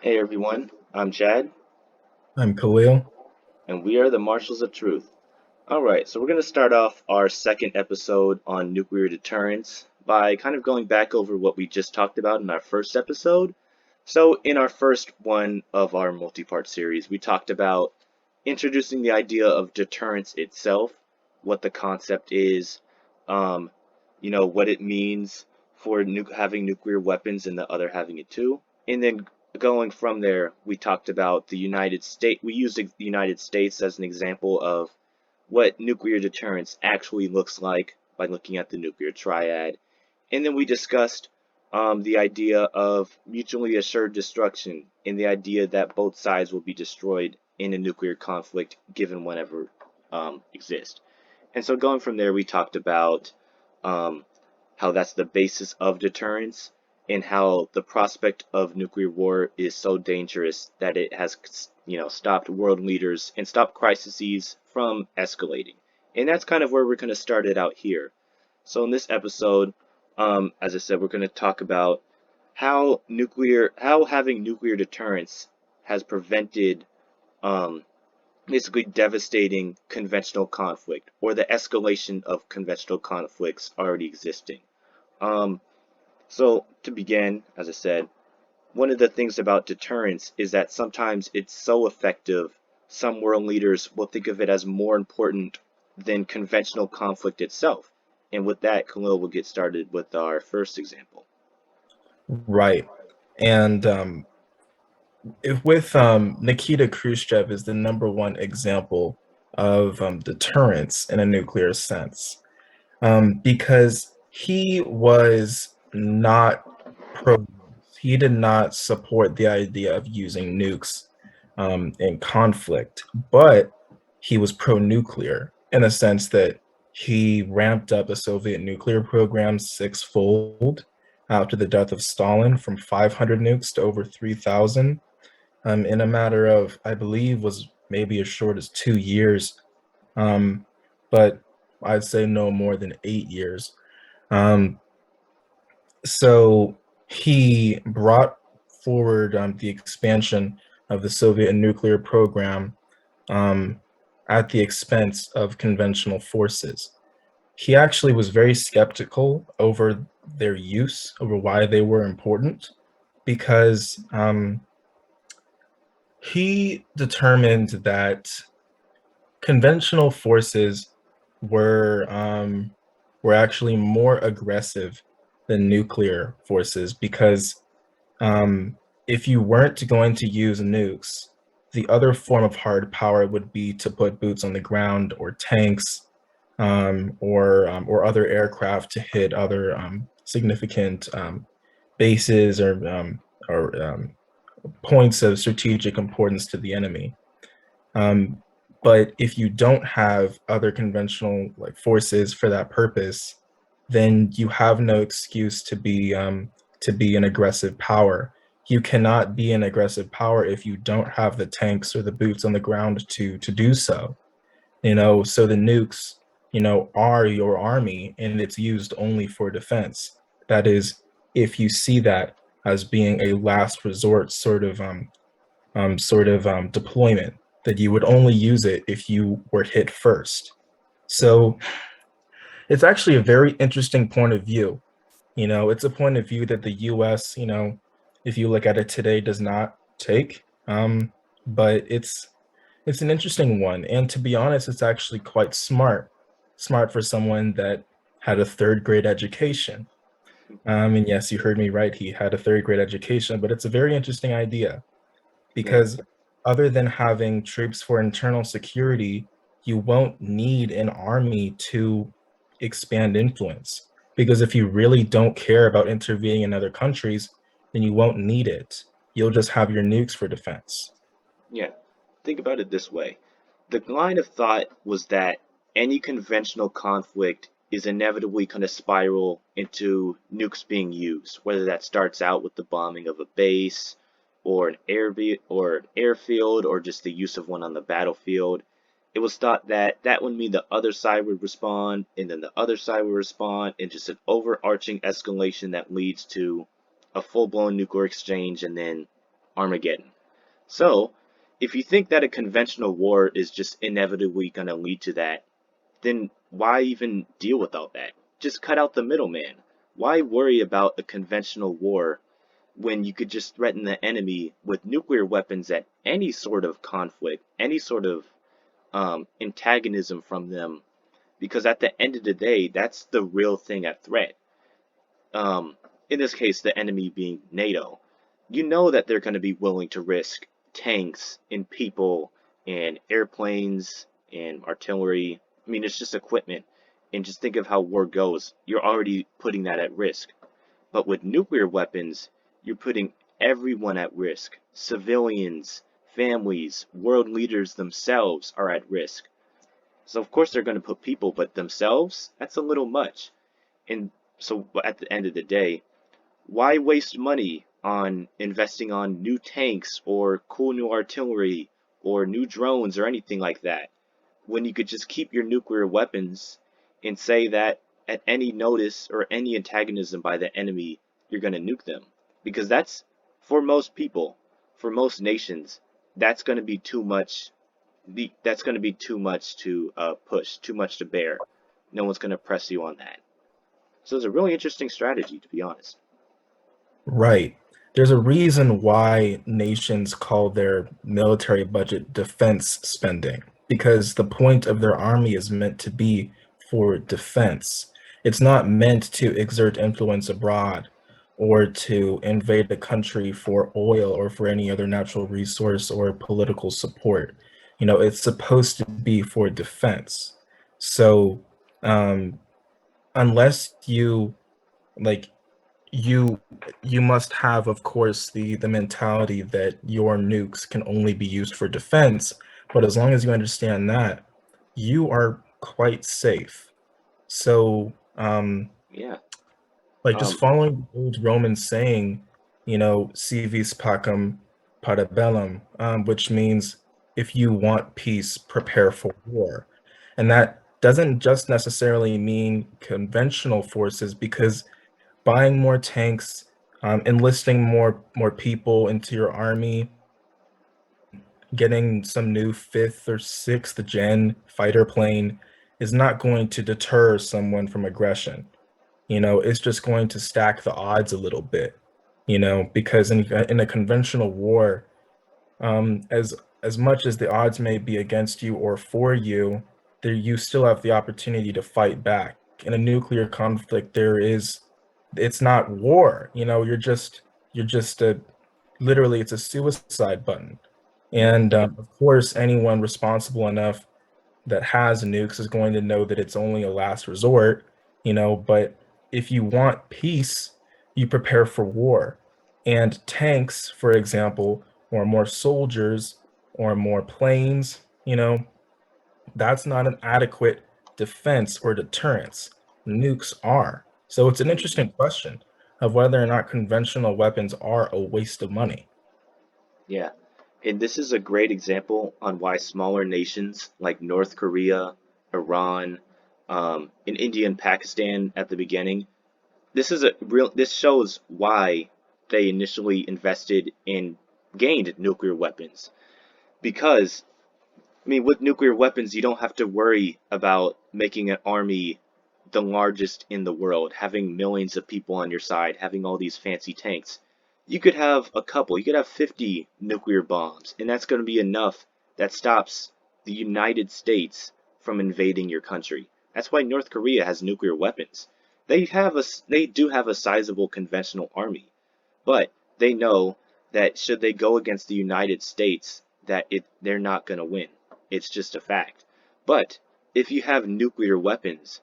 Hey everyone, I'm Chad, I'm Khalil. and we are the Marshals of Truth. Alright, so we're going to start off our second episode on nuclear deterrence by kind of going back over what we just talked about in our first episode. So, in our first one of our multi part series, we talked about introducing the idea of deterrence itself, what the concept is, um, what it means for having nuclear weapons and the other having it too. And then going from there, we talked about the United States. We used the United States as an example of what nuclear deterrence actually looks like by looking at the nuclear triad. And then we discussed the idea of mutually assured destruction and the idea that both sides will be destroyed in a nuclear conflict given whenever exist. And so going from there, we talked about um, how that's the basis of deterrence and how the prospect of nuclear war is so dangerous that it has, stopped world leaders and stopped crises from escalating. And that's kind of where we're going to start it out here. So in this episode, as I said, we're going to talk about how having nuclear deterrence has prevented um, basically devastating conventional conflict or the escalation of conventional conflicts already existing. Um, so, to begin, as I said, one of the things about deterrence is that sometimes it's so effective, some world leaders will think of it as more important than conventional conflict itself. And with that, Khalil will get started with our first example. Right. And if with Nikita Khrushchev is the number one example of deterrence in a nuclear sense, because he was not pro, he did not support the idea of using nukes in conflict, but he was pro-nuclear in the sense that he ramped up the Soviet nuclear program sixfold after the death of Stalin from 500 nukes to over 3,000 in a matter of, I believe, was maybe as short as 2 years, um, but I'd say no more than 8 years. Um, so he brought forward the expansion of the Soviet nuclear program um, at the expense of conventional forces. He actually was very skeptical over their use, over why they were important, because he determined that conventional forces were were actually more aggressive than nuclear forces because um, if you weren't going to use nukes, the other form of hard power would be to put boots on the ground or tanks or other aircraft to hit other significant bases or points of strategic importance to the enemy. Um, but if you don't have other conventional like forces for that purpose, then you have no excuse to be an aggressive power. You cannot be an aggressive power if you don't have the tanks or the boots on the ground to do so. So the nukes, are your army and it's used only for defense. That is, if you see that as being a last resort deployment, that you would only use it if you were hit first. So it's actually a very interesting point of view. It's a point of view that the US, if you look at it today, does not take. But it's an interesting one. And to be honest, it's actually quite smart. Smart for someone that had a third grade education. And yes, you heard me right. He had a third grade education, but it's a very interesting idea Yeah, because other than having troops for internal security, you won't need an army to expand influence. Because if you really don't care about intervening in other countries, then you won't need it. You'll just have your nukes for defense. yeah. Think about it this way. The line of thought was that any conventional conflict is inevitably going to spiral into nukes being used, whether that starts out with the bombing of a base or or an airfield or just the use of one on the battlefield. It was thought that that would mean the other side would respond, and then the other side would respond, and just an overarching escalation that leads to a full-blown nuclear exchange and then Armageddon. So, if you think that a conventional war is just inevitably going to lead to that, then why even deal with all that? Just cut out the middleman. Why worry about a conventional war when you could just threaten the enemy with nuclear weapons at any sort of conflict, any sort of antagonism from them? Because at the end of the day, that's the real thing at threat. Um, in this case, the enemy being NATO. You know that they're going to be willing to risk tanks and people and airplanes and artillery. I mean, it's just equipment. And just think of how war goes. You're already putting that at risk. But with nuclear weapons, you're putting everyone at risk. Civilians, families, world leaders themselves are at risk. So of course they're going to put people, but themselves, that's a little much. And so at the end of the day, why waste money on investing on new tanks or cool new artillery or new drones or anything like that when you could just keep your nuclear weapons and say that at any notice or any antagonism by the enemy, you're going to nuke them? Because that's, for most people, for most nations, that's going to be too much. That's going to be too much to push, too much to bear. No one's going to press you on that. So it's a really interesting strategy, to be honest. Right. There's a reason why nations call their military budget defense spending, because the point of their army is meant to be for defense. It's not meant to exert influence abroad or to invade a country for oil or for any other natural resource or political support. It's supposed to be for defense. So, um, unless you like you you must have, of course, the mentality that your nukes can only be used for defense, but as long as you understand that, you are quite safe. So Yeah. like just Um, following the old Roman saying, si vis pacem para bellum, which means if you want peace, prepare for war. And that doesn't just necessarily mean conventional forces, because buying more tanks, enlisting more people into your army, getting some new fifth or sixth gen fighter plane is not going to deter someone from aggression. It's just going to stack the odds a little bit. Because in a conventional war, as much as the odds may be against you or for you, there you still have the opportunity to fight back. In a nuclear conflict, it's not war. You're just a literally it's a suicide button. mhm. And of course, anyone responsible enough that has nukes is going to know that it's only a last resort. But if you want peace, you prepare for war. And tanks, for example, or more soldiers or more planes, that's not an adequate defense or deterrence. Nukes are. So it's an interesting question of whether or not conventional weapons are a waste of money. Yeah. And this is a great example on why smaller nations like North Korea, Iran, and India and Pakistan at the beginning, this shows why they initially invested in gained nuclear weapons. Because, I mean, with nuclear weapons, you don't have to worry about making an army the largest in the world, having millions of people on your side, having all these fancy tanks. You could have a couple, you could have 50 nuclear bombs, and that's going to be enough that stops the United States from invading your country. That's why North Korea has nuclear weapons. They do have a sizable conventional army, but they know that should they go against the United States, they're not going to win. It's just a fact. But if you have nuclear weapons,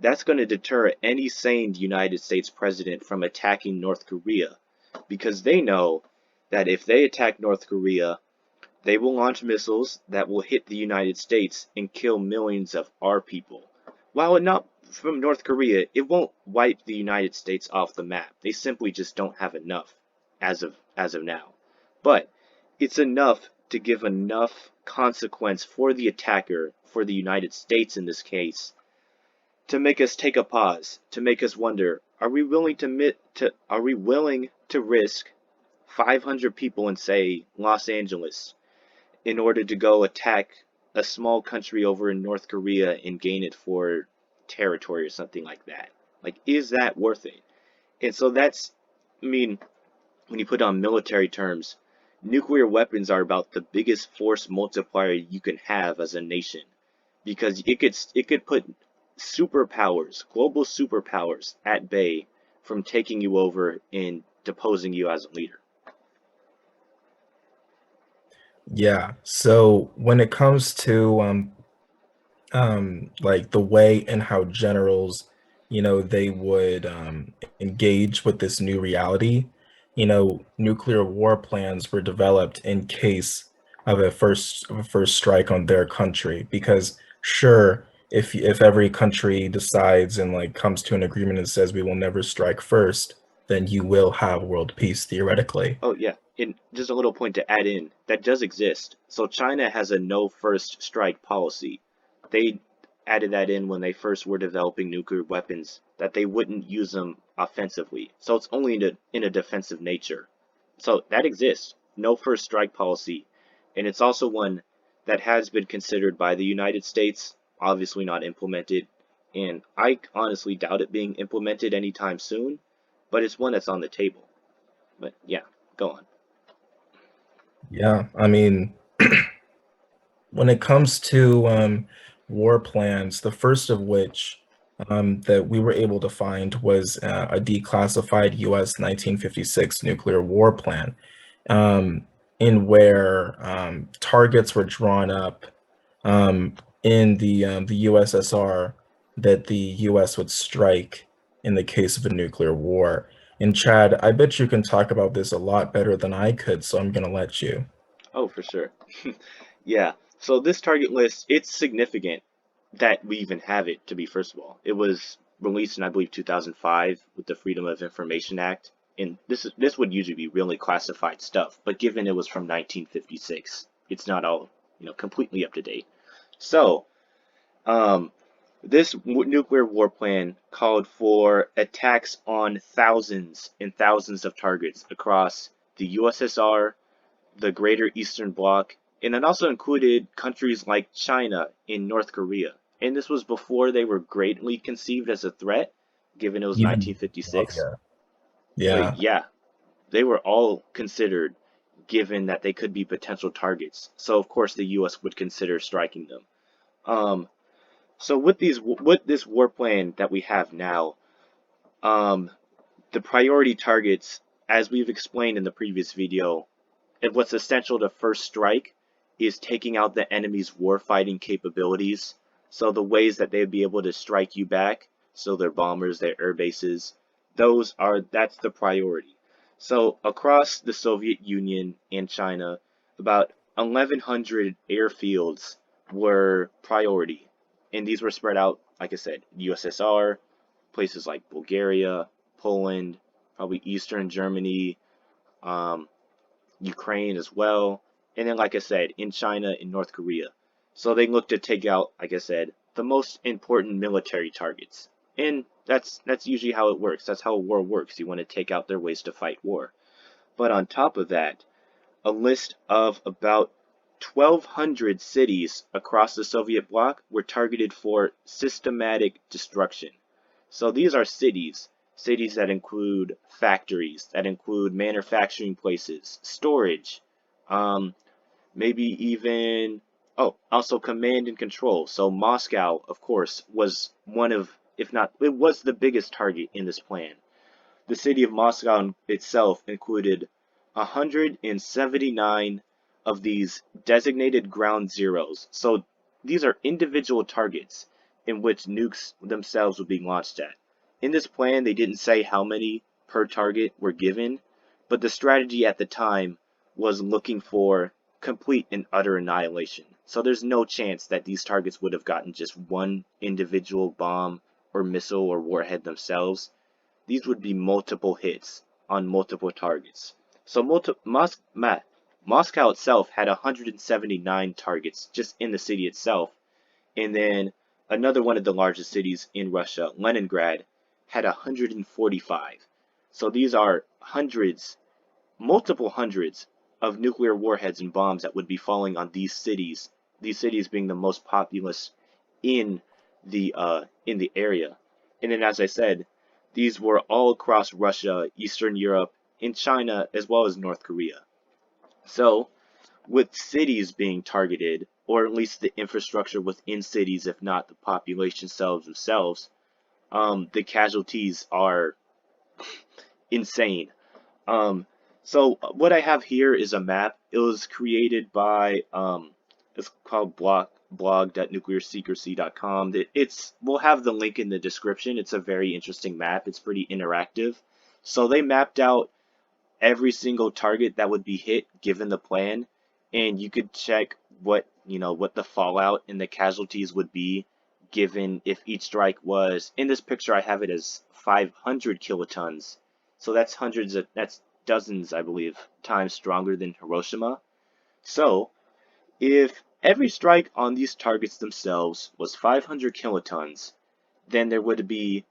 that's going to deter any sane United States president from attacking North Korea, because they know that if they attack North Korea, they will launch missiles that will hit the United States and kill millions of our people. While it not from North Korea, it won't wipe the United States off the map. They simply just don't have enough as of now. But it's enough to give enough consequence for the attacker, for the United States in this case, to make us take a pause, to make us wonder, are we willing to risk 500 people in, say, Los Angeles in order to go attack a small country over in North Korea and gain it for territory or something like that. Like, is that worth it? And so that's, I mean, when you put on military terms, nuclear weapons are about the biggest force multiplier you can have as a nation because it could put superpowers, global superpowers at bay from taking you over and deposing you as a leader. Yeah. So when it comes to like the way and how generals, they would engage with this new reality. Nuclear war plans were developed in case of a first strike on their country. Because sure, if every country decides and like comes to an agreement and says we will never strike first, then you will have world peace theoretically. Oh yeah, and just a little point to add in, that does exist. So China has a no first strike policy. They added that in when they first were developing nuclear weapons, that they wouldn't use them offensively. So it's only in a defensive nature. So that exists. No first strike policy. And it's also one that has been considered by the United States, obviously not implemented. And I honestly doubt it being implemented anytime soon, but it's one that's on the table. But yeah, go on. Yeah, I mean, when it comes to war plans, the first of which that we were able to find was a declassified U.S. 1956 nuclear war plan, um, in where targets were drawn up um, in the USSR that the U.S. would strike in the case of a nuclear war. And Chad, I bet you can talk about this a lot better than I could, so I'm going to let you. Oh, for sure. Yeah. So this target list, it's significant that we even have it, to be first of all. It was released in, I believe, 2005 with the Freedom of Information Act. And this would usually be really classified stuff, but given it was from 1956, it's not all, completely up to date. So, um, this nuclear war plan called for attacks on thousands and thousands of targets across the USSR, the Greater Eastern Bloc, and it also included countries like China and North Korea. And this was before they were greatly conceived as a threat, given it was Even 1956. Yugoslavia. But Yeah. yeah, they were all considered, given that they could be potential targets. So of course the U.S. would consider striking them. Um, so with this war plan that we have now, um, the priority targets, as we've explained in the previous video, and what's essential to first strike is taking out the enemy's warfighting capabilities. So the ways that they'd be able to strike you back, so their bombers, their air bases, that's the priority. So across the Soviet Union and China, about 1,100 airfields were priority, and these were spread out, like I said, USSR, places like Bulgaria, Poland, probably Eastern Germany, um, Ukraine as well, and then, like I said, in China and North Korea. So they look to take out, like I said, the most important military targets. And that's usually how it works. That's how a war works. You want to take out their ways to fight war. But on top of that, a list of about 1,200 cities across the Soviet bloc were targeted for systematic destruction. So these are cities that include factories, that include manufacturing places, storage, um, maybe even, oh, also command and control. So Moscow, of course, was one of, if not, it was the biggest target in this plan. The city of Moscow itself included 179 of these designated ground zeros. So these are individual targets in which nukes themselves would be launched at. In this plan, they didn't say how many per target were given, but the strategy at the time was looking for complete and utter annihilation. So there's no chance that these targets would have gotten just one individual bomb or missile or warhead themselves. These would be multiple hits on multiple targets. So Moscow itself had 179 targets just in the city itself, and then another one of the largest cities in Russia, Leningrad, had 145. So these are hundreds, multiple hundreds of nuclear warheads and bombs that would be falling on these cities being the most populous in in the area. And then, as I said, these were all across Russia, Eastern Europe, in China, as well as North Korea. So, with cities being targeted, or at least the infrastructure within cities, if not the population cells themselves, the casualties are insane. Um, so what I have here is a map. It was created by it's called blog.nuclearsecrecy.com. It's we'll have the link in the description. It's a very interesting map. It's pretty interactive. So they mapped out every single target that would be hit given the plan, and you could check what the fallout and the casualties would be given if each strike was, in this picture I have it as 500 kilotons. So that's dozens, I believe, times stronger than Hiroshima. So if every strike on these targets themselves was 500 kilotons, then there would be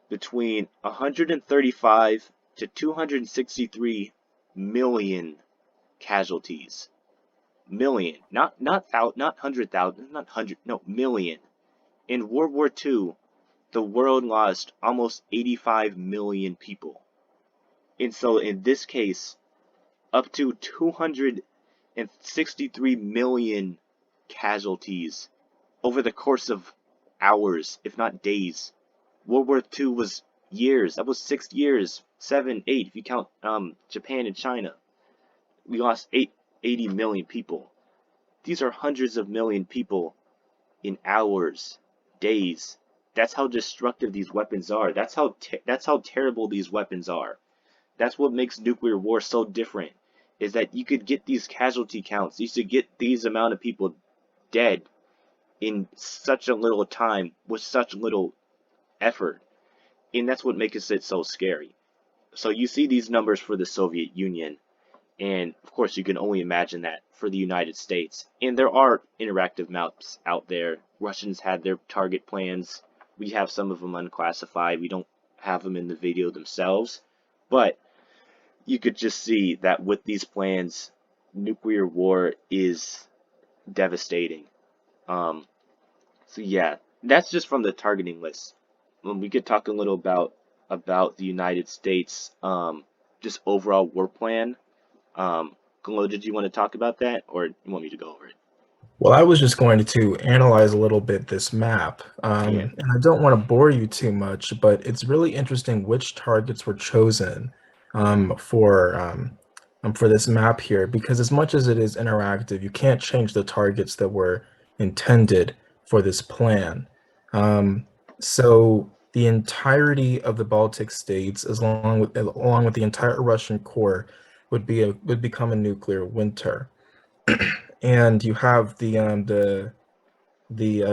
between 135 to 263 million casualties. Million, not 100,000, not hundred, no, million. In World War II, the world lost almost 85 million people. And so in this case, up to 263 million casualties over the course of hours, if not days. World War II was years. That was 6 years, 7, 8, if you count Japan and China. We lost 80 million people. These are hundreds of million people in hours, days. That's how destructive these weapons are. That's how terrible these weapons are. That's what makes nuclear war so different. Is that you could get these casualty counts. You could get these amount of people dead in such a little time with such little effort. And that's what makes it so scary. So you see these numbers for the Soviet Union, and of course you can only imagine that for the United States. And there are interactive maps out there. Russians had their target plans. We have some of them unclassified. We don't have them in the video themselves. But you could just see that with these plans, nuclear war is devastating. Um, so yeah, that's just from the targeting list. We could talk a little about the United States, just overall war plan. Golo, did you want to talk about that, or you want me to go over it? Well, I was just going to analyze a little bit this map, Yeah, and I don't want to bore you too much, but it's really interesting which targets were chosen um, for um, for this map here, because as much as it is interactive, you can't change the targets that were intended for this plan. Um, so the entirety of the Baltic states, along with the entire Russian core, would become a nuclear winter. And you have the I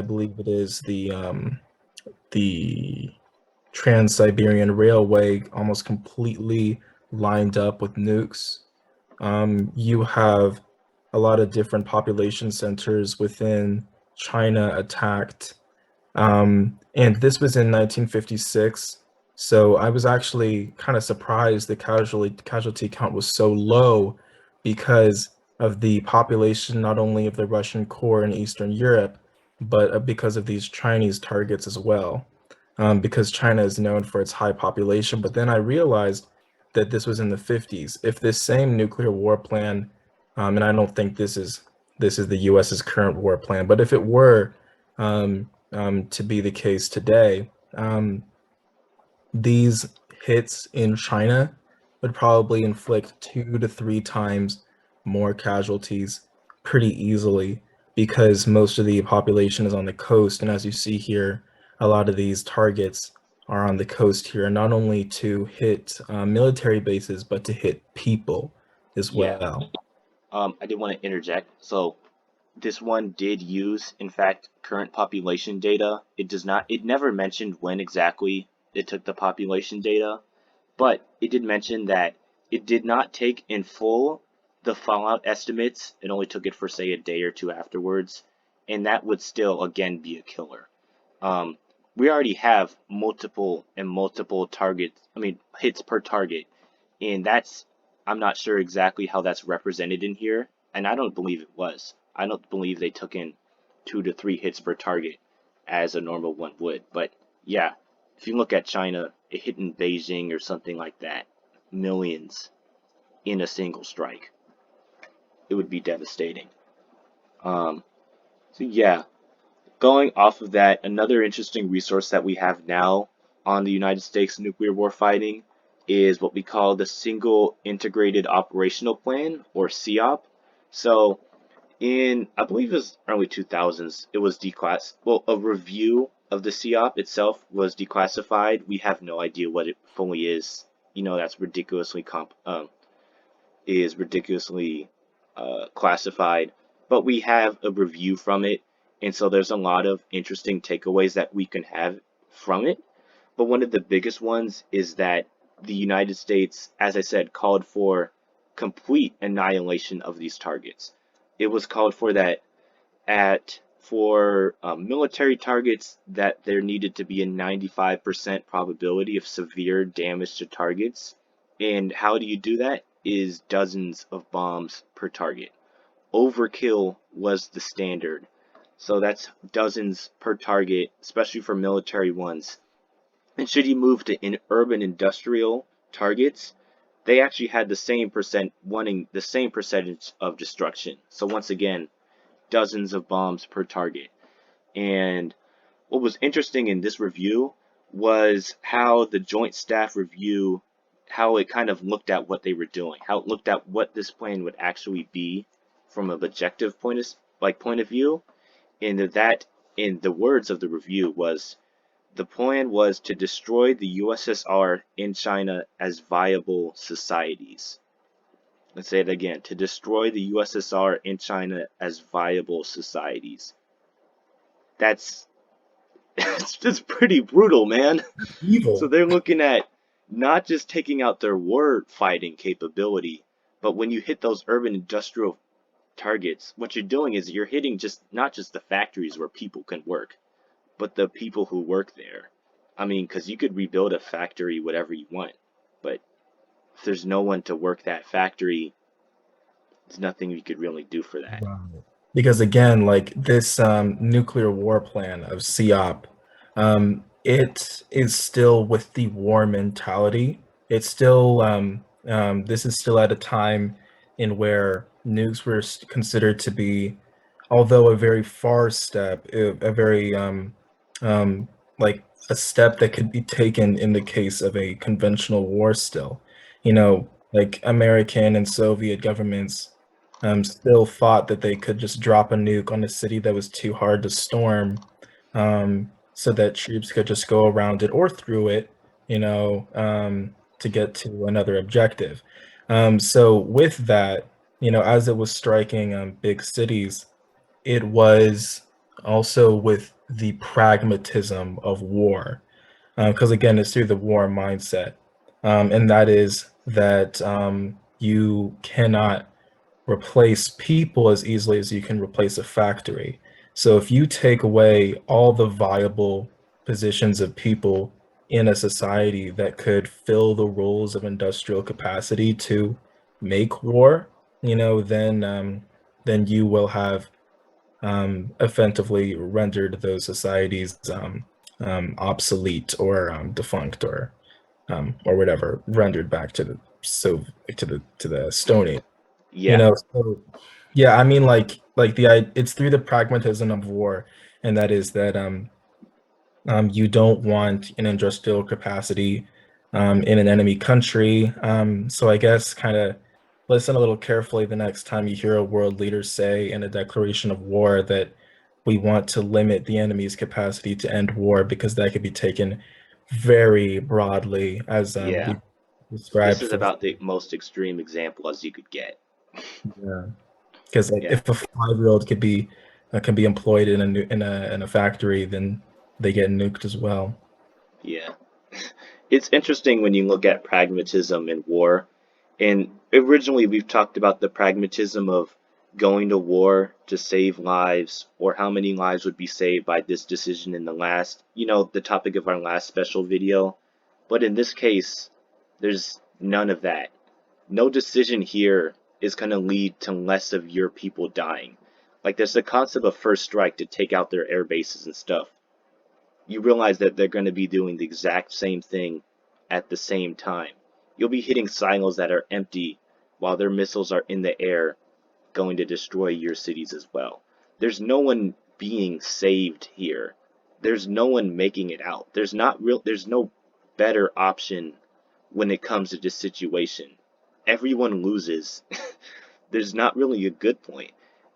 believe it is the Trans-Siberian Railway almost completely lined up with nukes. You have a lot of different population centers within China attacked. And this was in 1956. So I was actually kind of surprised the casualty count was so low because of the population, not only of the Russian core in Eastern Europe, but because of these Chinese targets as well. Because China is known for its high population. But then I realized that this was in the 50s. If this same nuclear war plan, and I don't think this is the US's current war plan, but if it were, to be the case today, these hits in China would probably inflict 2 to 3 times more casualties pretty easily because most of the population is on the coast. And as you see here, a lot of these targets are on the coast here, not only to hit military bases, but to hit people as yeah. well. I did want to interject. So this one did use, in fact, current population data. It never mentioned when exactly it took the population data, but it did mention that it did not take in full the fallout estimates. It only took it for, say, a day or two afterwards, and that would still, again, be a killer. Um, we already have multiple targets, I mean, hits per target, and that's I'm not sure exactly how that's represented in here, and I don't believe it was. I don't believe they took in 2 to 3 hits per target as a normal one would. But yeah, if you look at China, it hit in Beijing or something like that, millions in a single strike. It would be devastating. Um, so yeah, going off of that, another interesting resource that we have now on the United States nuclear war fighting is what we call the Single Integrated Operational Plan, or SIOP. So I believe it was early 2000s, it was a review of the SIOP itself was declassified. We have no idea what it fully is. That's ridiculously classified, but we have a review from it, and so there's a lot of interesting takeaways that we can have from it. But one of the biggest ones is that the United States, as I said, called for complete annihilation of these targets. It was called for that for military targets that there needed to be a 95% probability of severe damage to targets. And how do you do that? Is dozens of bombs per target. Overkill was the standard. So that's dozens per target, especially for military ones. And should you move to urban industrial targets, they actually had the same wanting the same percentage of destruction. So once again, dozens of bombs per target. And what was interesting in this review was how the Joint Staff Review, how it kind of looked at what they were doing, how it looked at what this plan would actually be from an objective point of view. And that, in the words of the review, was the plan was to destroy the USSR and China as viable societies. Let's say it again, to destroy the USSR and China as viable societies. That's it's just pretty brutal, man. So Evil. they're looking at not just taking out their war fighting capability, but when you hit those urban industrial targets, what you're doing is you're hitting just not just the factories where people can work, but the people who work there. I mean, because you could rebuild a factory whatever you want, but if there's no one to work that factory, there's nothing you could really do for that. Right. Because again, like this nuclear war plan of SIOP, it is still with the war mentality. It's still this is still at a time in where nukes were considered to be, although a very far step, a very um, like a step that could be taken in the case of a conventional war still. Like American and Soviet governments still thought that they could just drop a nuke on a city that was too hard to storm, so that troops could just go around it or through it, to get to another objective. So with that, as it was striking big cities, it was also with the pragmatism of war, because again, it's through the war mindset, and that is that you cannot replace people as easily as you can replace a factory. So if you take away all the viable positions of people in a society that could fill the roles of industrial capacity to make war, then you will have effectively rendered those societies obsolete or defunct or whatever, rendered back to the to the Stone Age. Yeah, So yeah, I mean, it's through the pragmatism of war, and that is that you don't want an industrial capacity in an enemy country. So I guess kind of listen a little carefully the next time you hear a world leader say in a declaration of war that we want to limit the enemy's capacity to end war, because that could be taken very broadly, as yeah. we This described is for the. about the most extreme example as you could get. Yeah. Because like Yeah, if a 5-year-old could be can be employed in a factory, then they get nuked as well. yeah. It's interesting when you look at pragmatism in war. And originally, we've talked about the pragmatism of going to war to save lives, or how many lives would be saved by this decision in the topic of our last special video. But in this case, there's none of that. No decision here is going to lead to less of your people dying. Like, there's the concept of first strike to take out their air bases and stuff. You realize that they're going to be doing the exact same thing at the same time. You'll be hitting silos that are empty while their missiles are in the air going to destroy your cities as well. There's no one being saved here. There's no one making it out. There's no better option when it comes to this situation. Everyone loses. There's not really a good point.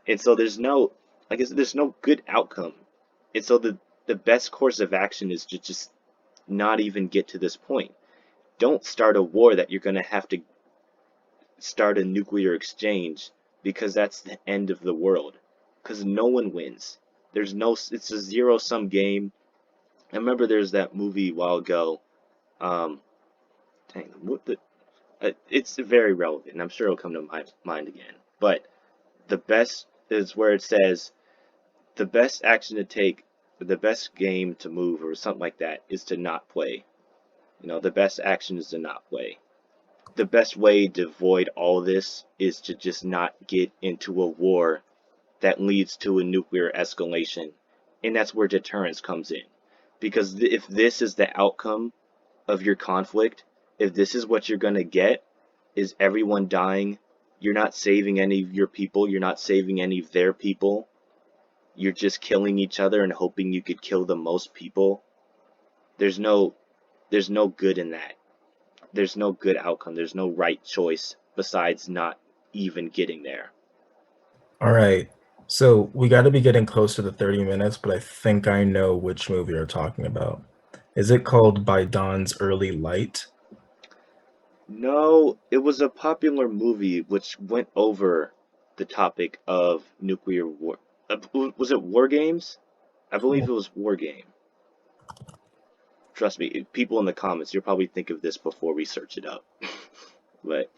And so there's no good outcome. And so the best course of action is to just not even get to this point. Don't start a war that you're going to have to start a nuclear exchange, because that's the end of the world. Because no one wins. It's a zero-sum game. I remember there's that movie a while ago. Um, dang, it's very relevant, and I'm sure it'll come to my mind again. But the best is where it says the best action to take, the best game to move, or something like that, is to not play. The best action is to not play. The best way to avoid all this is to just not get into a war that leads to a nuclear escalation. And that's where deterrence comes in. Because if this is the outcome of your conflict, if this is what you're going to get, is everyone dying, you're not saving any of your people, you're not saving any of their people, you're just killing each other and hoping you could kill the most people, there's no good in that. There's no good outcome. There's no right choice besides not even getting there. All right. So we got to be getting close to the 30 minutes, but I think I know which movie you're talking about. Is it called By Dawn's Early Light? No, it was a popular movie which went over the topic of nuclear war. Was it War Games? I believe it was War Game. Trust me, people in the comments, you'll probably think of this before we search it up. But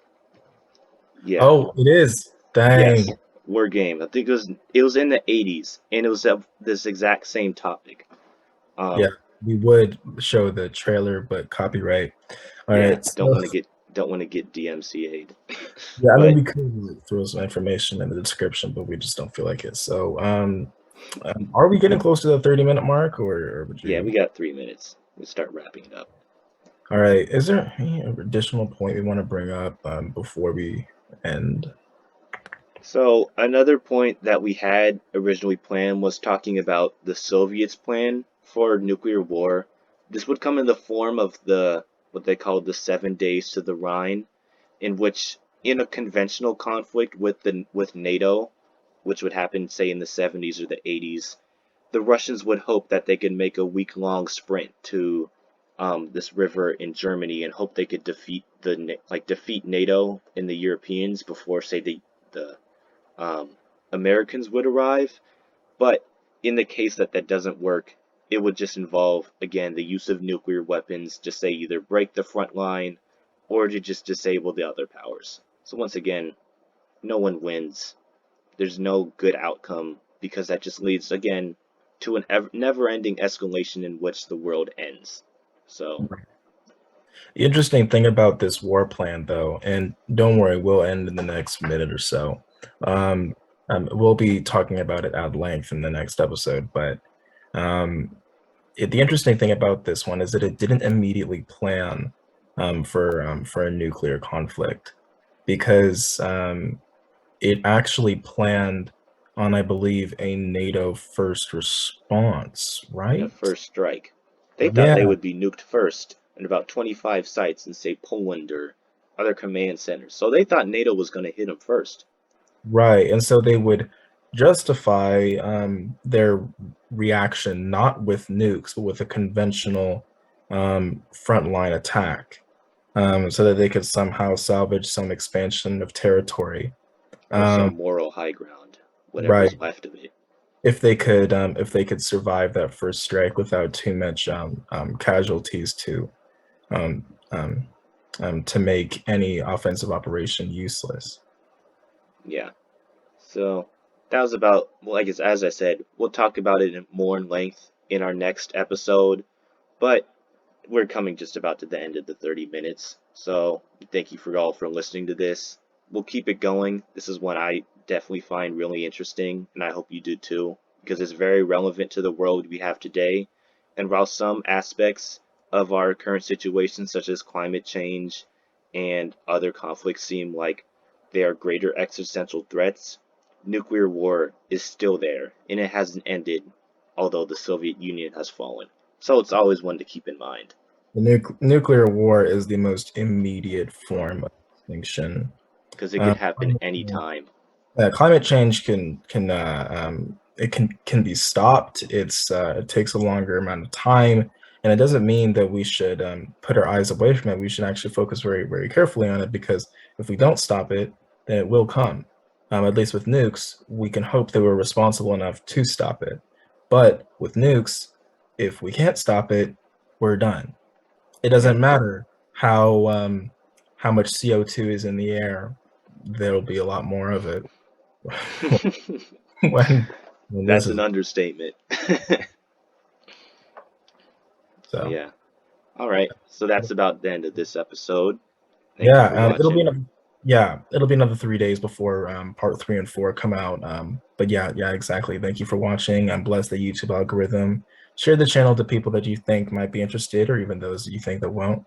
yeah, Oh, it is. yes, Dang. War Game. I think it was in the 80s, and it was this exact same topic. Yeah, Um, we would show the trailer, but copyright. All yeah, right. So, don't want to get DMCA'd. yeah, I mean, But we could like, throw some information in the description, but we just don't feel like it. So, are we getting close to the 30-minute mark, or would yeah, you? we got 3 minutes. We'll start wrapping it up. All right. Is there any additional point we want to bring up before we end? So another point that we had originally planned was talking about the Soviets' plan for nuclear war. This would come in the form of what they call the 7 days to the Rhine, in which, in a conventional conflict with NATO, which would happen say in the 70s or the 80s, the Russians would hope that they could make a week-long sprint to this river in Germany and hope they could defeat NATO and the Europeans before, say, the Americans would arrive. But in the case that that doesn't work, it would just involve, again, the use of nuclear weapons to, say, either break the front line or to just disable the other powers. So once again, no one wins. There's no good outcome, because that just leads, again, to an never-ending escalation in which the world ends. So, The interesting thing about this war plan, though, and don't worry, we'll end in the next minute or so. We'll be talking about it at length in the next episode, but um, the interesting thing about this one is that it didn't immediately plan for a nuclear conflict, because it actually planned on, I believe, a NATO first response, a right? first strike. They thought Yeah, they would be nuked first in about 25 sites in, say, Poland or other command centers. So they thought NATO was going to hit them first. right. And so they would justify their reaction not with nukes, but with a conventional frontline attack, so that they could somehow salvage some expansion of territory. Or some Um, moral high ground, whatever's right. left of it. If they could survive that first strike without too much casualties um, um, to make any offensive operation useless. Yeah. So that was about, well, I guess, as I said, we'll talk about it more in length in our next episode, but we're coming just about to the end of the 30 minutes. So thank you for all for listening to this. We'll keep it going. This is one I definitely find really interesting, and I hope you do too, because it's very relevant to the world we have today. And while some aspects of our current situation, such as climate change and other conflicts, seem like they are greater existential threats, nuclear war is still there, and it hasn't ended, although the Soviet Union has fallen. So it's always one to keep in mind. The nuclear war is the most immediate form of extinction. Because it could Um, happen anytime. Climate change it can be stopped. It takes a longer amount of time, and it doesn't mean that we should put our eyes away from it. We should actually focus very carefully on it, because if we don't stop it, then it will come. At least with nukes, we can hope that we're responsible enough to stop it. But with nukes, if we can't stop it, we're done. It Yep. doesn't matter how much CO2 is in the air. There'll be a lot more of it when this That's an is understatement. So so. yeah. All right. So that's about the end of this episode. Thank you Yeah, for watching. it'll be another 3 days before part 3 and 4 come out. But yeah, exactly. Thank you for watching. I'm blessed the YouTube algorithm. Share the channel to people that you think might be interested, or even those that you think that won't.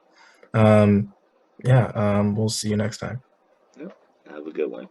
Yeah, we'll see you next time. Yep. Have a good one.